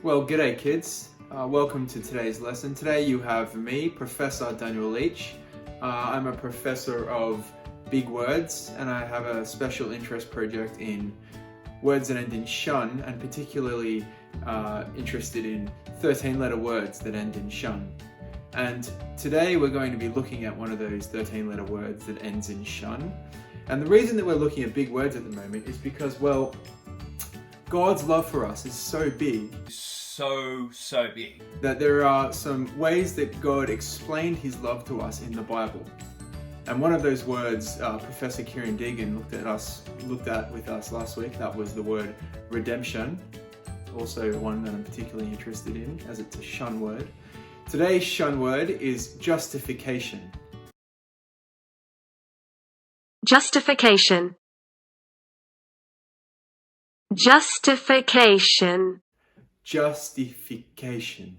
Well, g'day kids. Welcome to today's lesson. Today you have me, Professor Daniel Leach. I'm a professor of big words and I have a special interest project in words that end in shun, and particularly interested in 13-letter words that end in shun. And today we're going to be looking at one of those 13-letter words that ends in shun. And the reason that we're looking at big words at the moment is because, well, God's love for us is so big. So big. That there are some ways that God explained his love to us in the Bible. And one of those words Professor Kieran Deegan looked at with us last week, that was the word redemption. Also one that I'm particularly interested in, as it's a shun word. Today's shun word is justification. Justification. Justification. Justification.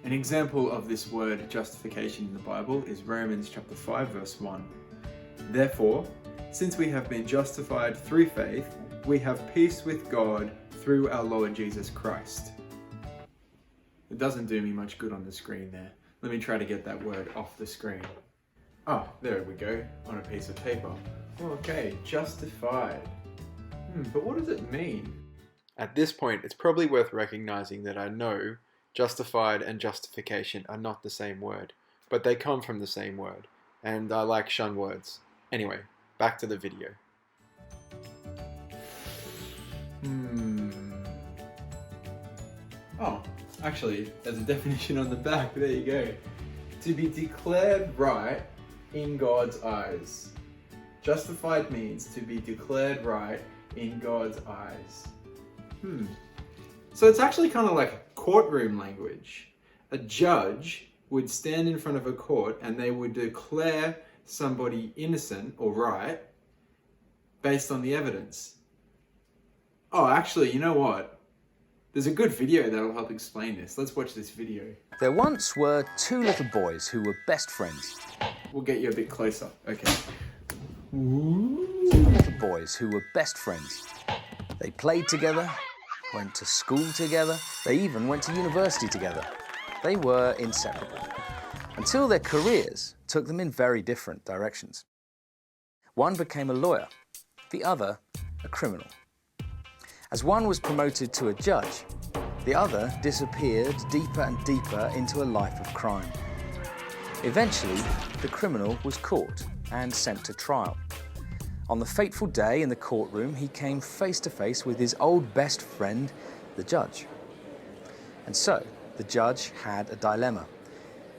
An example of this word justification in the Bible is Romans chapter 5 verse 1. Therefore, since we have been justified through faith, we have peace with God through our Lord Jesus Christ. It doesn't do me much good on the screen there. Let me try to get that word off the screen. Oh, there we go, on a piece of paper. Okay, justified. But what does it mean? At this point, it's probably worth recognizing that I know justified and justification are not the same word, but they come from the same word, and I like shun words. Anyway, back to the video. Oh, actually, there's a definition on the back. There you go. To be declared right in God's eyes. Justified means to be declared right in God's eyes. So it's actually kind of like courtroom language. A judge would stand in front of a court and they would declare somebody innocent or right based on the evidence. Oh, actually, you know what? There's a good video that'll help explain this. Let's watch this video. There once were two little boys who were best friends. We'll get you a bit closer. Okay. Two little boys who were best friends. They played together, went to school together, they even went to university together. They were inseparable, until their careers took them in very different directions. One became a lawyer, the other a criminal. As one was promoted to a judge, the other disappeared deeper and deeper into a life of crime. Eventually, the criminal was caught and sent to trial. On the fateful day in the courtroom, he came face to face with his old best friend, the judge. And so, the judge had a dilemma.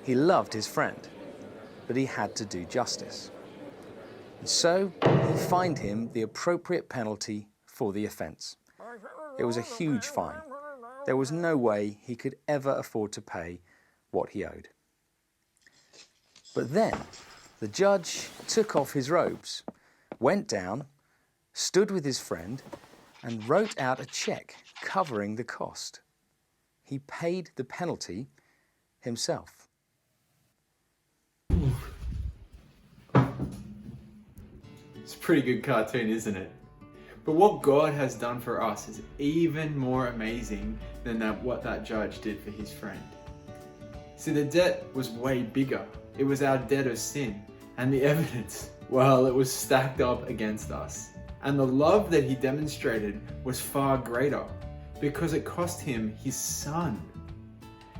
He loved his friend, but he had to do justice. And so, he fined him the appropriate penalty for the offence. It was a huge fine. There was no way he could ever afford to pay what he owed. But then, the judge took off his robes, went down, stood with his friend, and wrote out a cheque covering the cost. He paid the penalty himself. It's a pretty good cartoon, isn't it? But what God has done for us is even more amazing than what that judge did for his friend. See, the debt was way bigger. It was our debt of sin, and the evidence, well, it was stacked up against us. And the love that he demonstrated was far greater because it cost him his son.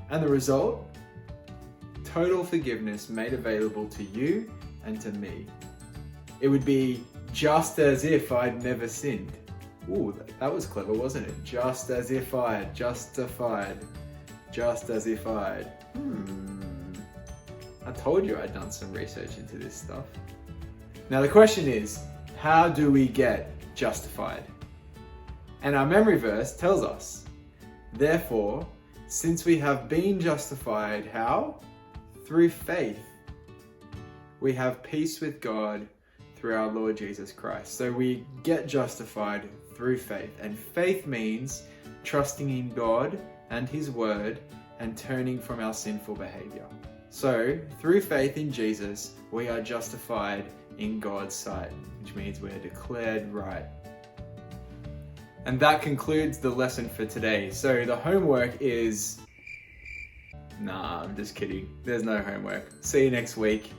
And the result? Total forgiveness made available to you and to me. It would be just as if I'd never sinned. Ooh, that was clever, wasn't it? Just as if I'd, justified, just as if I'd. I told you I'd done some research into this stuff. Now the question is, how do we get justified? And our memory verse tells us, therefore, since we have been justified, how? Through faith. We have peace with God through our Lord Jesus Christ. So we get justified through faith. And faith means trusting in God and his word and turning from our sinful behavior. So through faith in Jesus, we are justified in God's sight, which means we're declared right. And that concludes the lesson for today. So the homework is... Nah, I'm just kidding. There's no homework. See you next week.